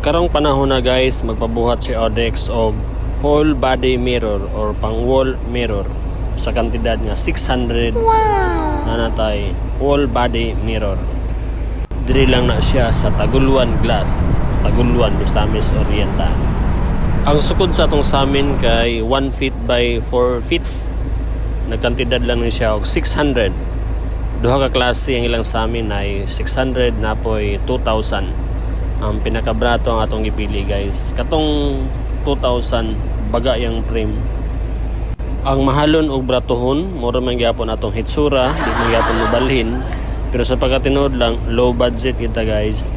Karong panahon na guys, magpabuhat si Odex og whole body mirror or pang wall mirror sa kantidad nga 600 na natay whole body mirror. Diri lang na siya sa Taguluan Glass, Taguluan, Misamis Oriental. Ang sukod sa atong samin kay 1 feet by 4 feet. Nagkantidad lang ni siya og 600. Duha ka klase ang ilang samin ay 600 napoy 2,000. Ang pinakabrato ang atong gipili guys. Katong 2,000 baga yang frame. Ang mahalon og bratohon, mura man gyapon atong hitsura, di man gyapon mobalhin. Pero sa pagkatinuod lang, low budget kita guys.